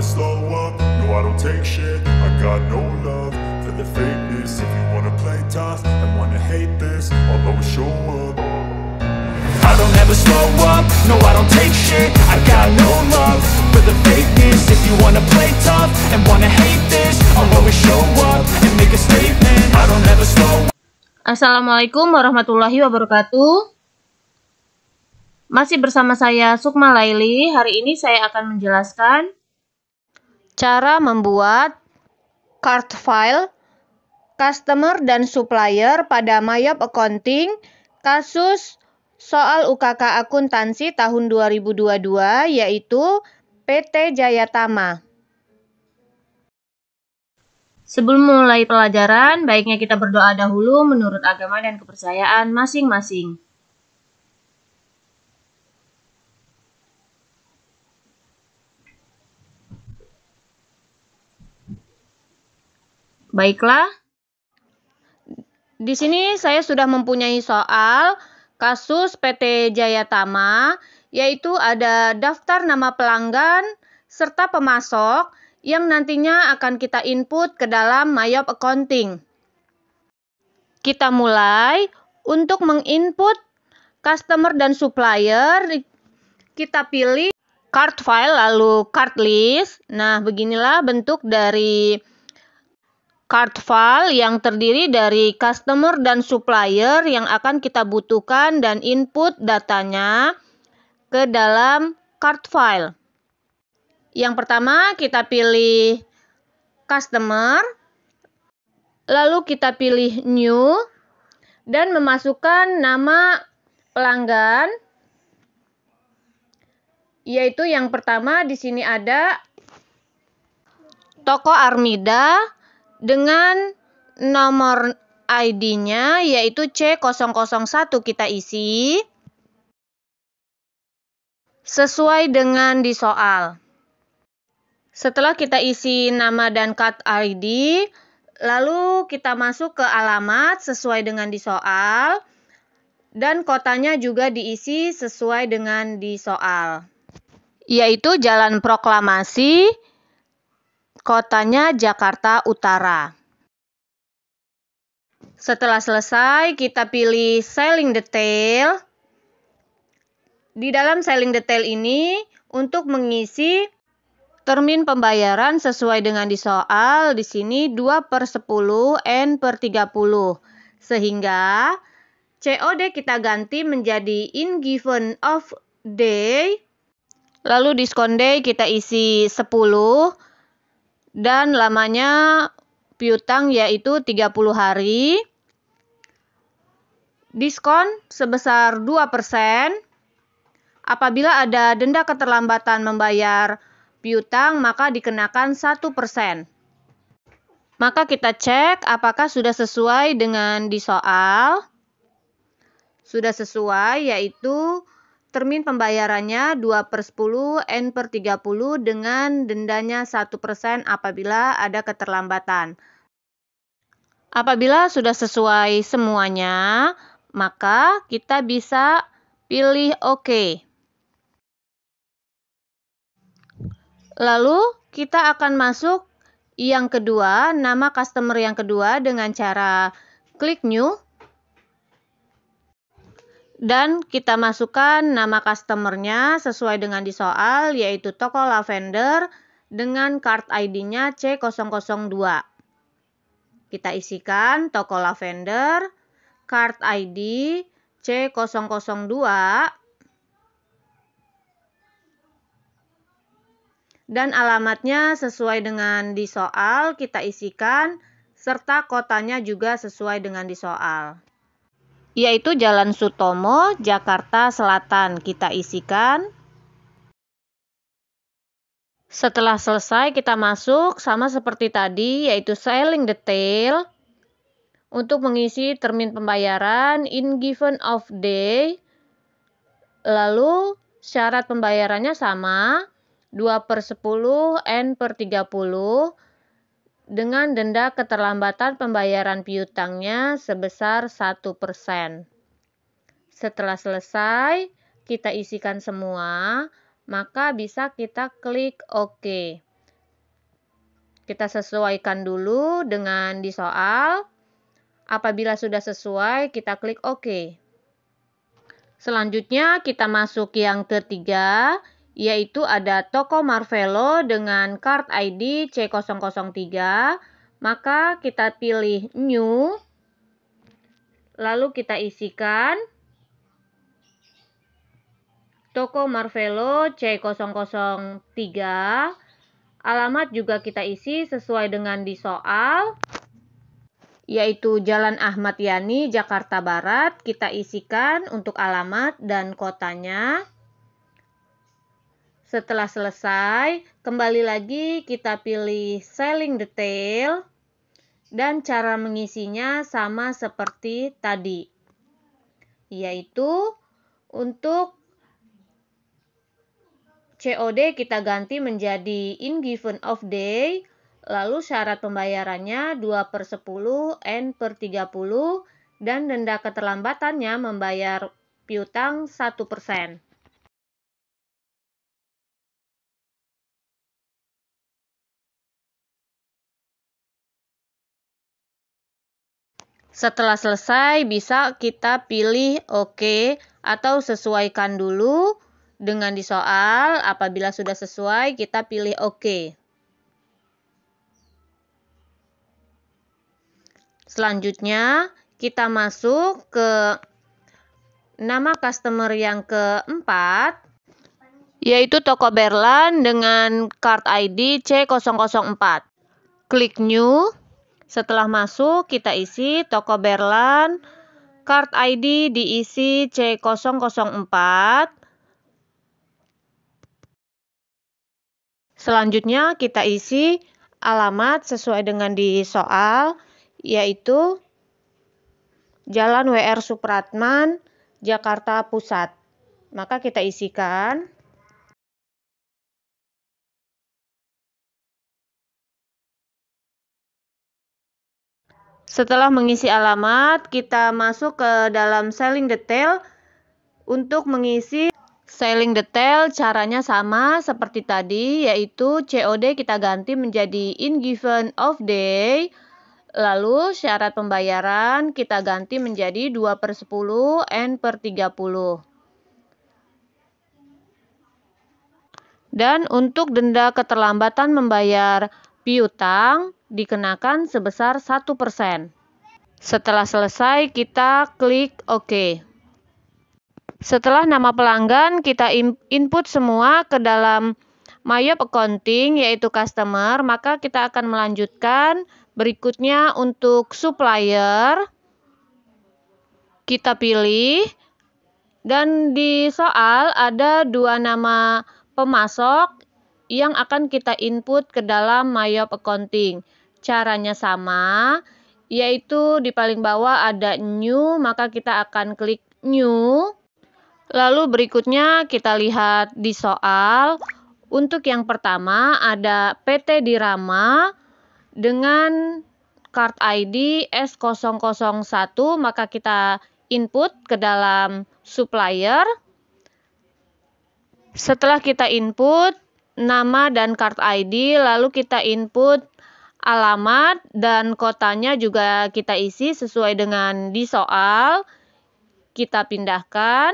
never slow up, no I don't take shit. I got no love for the fakeness. If you wanna play tough and wanna hate this, I'll always show up. I don't ever slow up, no I don't take shit. I got no love for the fakeness. If you wanna play tough and wanna hate this, I'll always show up and make a statement. I don't ever slow up. Assalamualaikum warahmatullahi wabarakatuh. Masih bersama saya Sukma Laili. Hari ini saya akan menjelaskan cara membuat cart file customer dan supplier pada Mayop Accounting kasus soal UKK akuntansi tahun 2022 yaitu PT Jayatama. Sebelum mulai pelajaran, baiknya kita berdoa dahulu menurut agama dan kepercayaan masing-masing. Baiklah, di sini saya sudah mempunyai soal kasus PT Jayatama, yaitu ada daftar nama pelanggan serta pemasok yang nantinya akan kita input ke dalam Mayop Accounting. Kita mulai. Untuk menginput customer dan supplier, kita pilih cart file lalu cart list. Nah, beginilah bentuk dari cart file yang terdiri dari customer dan supplier yang akan kita butuhkan dan input datanya ke dalam cart file. Yang pertama kita pilih customer, lalu kita pilih new dan memasukkan nama pelanggan, yaitu yang pertama di sini ada Toko Armida dengan nomor ID-nya yaitu C001 kita isi sesuai dengan di soal. Setelah kita isi nama dan card ID, lalu kita masuk ke alamat sesuai dengan di soal dan kotanya juga diisi sesuai dengan di soal, yaitu Jalan Proklamasi, kotanya Jakarta Utara. Setelah selesai, kita pilih Selling Detail. Di dalam Selling Detail ini, untuk mengisi termin pembayaran sesuai dengan di soal, di sini 2/10 N/30. Sehingga COD kita ganti menjadi in given of day. Lalu diskon day kita isi 10 dan lamanya piutang yaitu 30 hari. Diskon sebesar 2%. Apabila ada denda keterlambatan membayar piutang, maka dikenakan 1%. Maka kita cek apakah sudah sesuai dengan di soal. Sudah sesuai, yaitu termin pembayarannya 2/10 N/30 dengan dendanya 1% apabila ada keterlambatan. Apabila sudah sesuai semuanya, maka kita bisa pilih OK. Lalu kita akan masuk yang kedua, nama customer yang kedua dengan cara klik new. Dan kita masukkan nama customernya sesuai dengan di soal, yaitu Toko Lavender dengan card ID-nya C002. Kita isikan Toko Lavender, card ID C002, dan alamatnya sesuai dengan di soal kita isikan, serta kotanya juga sesuai dengan di soal, yaitu Jalan Sutomo, Jakarta Selatan, kita isikan. Setelah selesai kita masuk sama seperti tadi, yaitu Selling Detail. Untuk mengisi termin pembayaran in given of day, lalu syarat pembayarannya sama, 2/10 N/30 dengan denda keterlambatan pembayaran piutangnya sebesar 1%. Setelah selesai, kita isikan semua, maka bisa kita klik OK. Kita sesuaikan dulu dengan di soal. Apabila sudah sesuai, kita klik OK. Selanjutnya kita masuk yang ketiga, yaitu ada toko Marvelo dengan card ID C003. Maka kita pilih New, lalu kita isikan toko Marvelo C003. Alamat juga kita isi sesuai dengan di soal, yaitu Jalan Ahmad Yani, Jakarta Barat. Kita isikan untuk alamat dan kotanya. Setelah selesai, kembali lagi kita pilih selling detail dan cara mengisinya sama seperti tadi, yaitu untuk COD kita ganti menjadi in given of day, lalu syarat pembayarannya 2/10 N/30 dan denda keterlambatannya membayar piutang 1%. Setelah selesai, bisa kita pilih OK atau sesuaikan dulu dengan di soal. Apabila sudah sesuai, kita pilih OK. Selanjutnya, kita masuk ke nama customer yang keempat, yaitu toko Berlan dengan card ID C004. Klik New. Setelah masuk, kita isi toko Berlan, card ID diisi C004. Selanjutnya kita isi alamat sesuai dengan di soal, yaitu Jalan WR Supratman, Jakarta Pusat. Maka kita isikan. Setelah mengisi alamat, kita masuk ke dalam selling detail. Untuk mengisi selling detail, caranya sama seperti tadi, yaitu COD kita ganti menjadi in given of day. Lalu syarat pembayaran kita ganti menjadi 2/10 N/30. Dan untuk denda keterlambatan membayar piutang dikenakan sebesar 1%. Setelah selesai, kita klik OK. Setelah nama pelanggan, kita input semua ke dalam My Accounting, yaitu customer. Maka kita akan melanjutkan. Berikutnya untuk supplier, kita pilih. Dan di soal ada dua nama pemasok yang akan kita input ke dalam My Accounting. Caranya sama, yaitu di paling bawah ada New, maka kita akan klik New. Lalu berikutnya kita lihat di soal. Untuk yang pertama ada PT Dirama dengan card ID S001, maka kita input ke dalam supplier. Setelah kita input nama dan card ID, lalu kita input alamat dan kotanya juga kita isi sesuai dengan di soal. Kita pindahkan,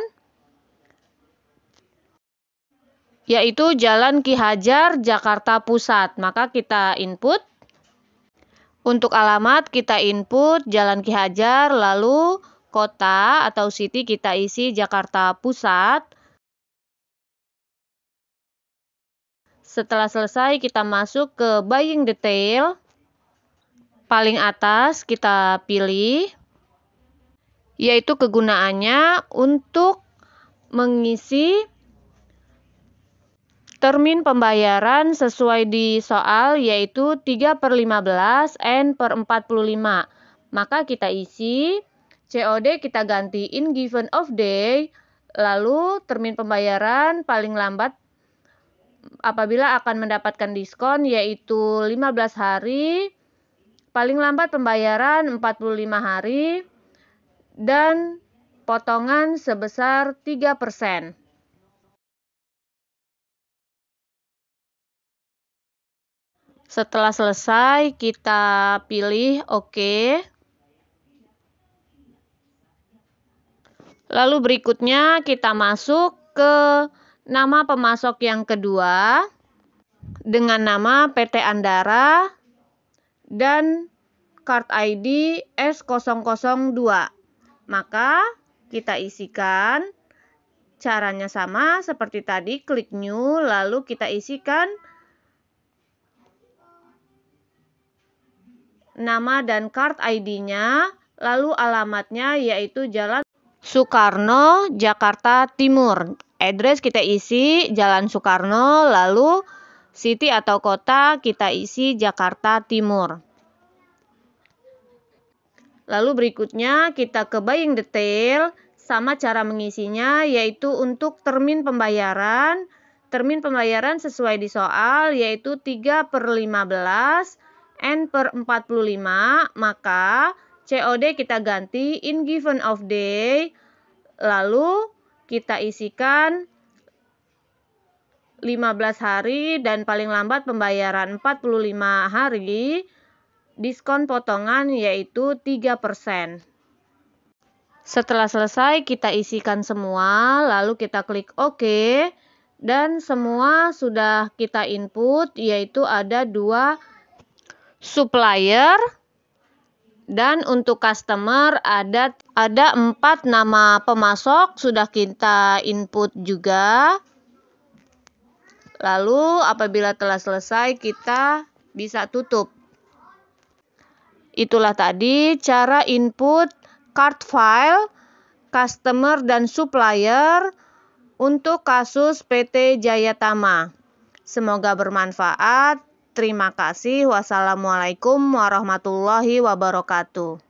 yaitu Jalan Ki Hajar, Jakarta Pusat. Maka kita input. Untuk alamat kita input Jalan Ki Hajar, lalu kota atau city kita isi Jakarta Pusat. Setelah selesai, kita masuk ke buying detail. Paling atas kita pilih, yaitu kegunaannya untuk mengisi termin pembayaran sesuai di soal, yaitu 3/15 N/45. Maka kita isi COD kita ganti in given of day. Lalu termin pembayaran paling lambat apabila akan mendapatkan diskon, yaitu 15 hari. Paling lambat pembayaran 45 hari. Dan potongan sebesar 3%. Setelah selesai, kita pilih OK. Lalu berikutnya kita masuk ke nama pemasok yang kedua dengan nama PT Andara dan card ID S002. Maka kita isikan, caranya sama seperti tadi, klik new, lalu kita isikan nama dan card ID-nya, lalu alamatnya yaitu Jalan Soekarno, Jakarta Timur. Address kita isi Jalan Soekarno, lalu city atau kota kita isi Jakarta Timur. Lalu berikutnya kita ke buying detail, sama cara mengisinya yaitu untuk termin pembayaran. Termin pembayaran sesuai di soal yaitu 3/15, N/45, maka COD kita ganti in given of day, lalu kita isikan 15 hari dan paling lambat pembayaran 45 hari, diskon potongan yaitu 3%. Setelah selesai kita isikan semua, lalu kita klik OK, dan semua sudah kita input yaitu ada 2 supplier. Dan untuk customer ada 4 nama pemasok sudah kita input juga. Lalu apabila telah selesai kita bisa tutup. Itulah tadi cara input card file, customer dan supplier untuk kasus PT Jayatama. Semoga bermanfaat. Terima kasih. Wassalamualaikum warahmatullahi wabarakatuh.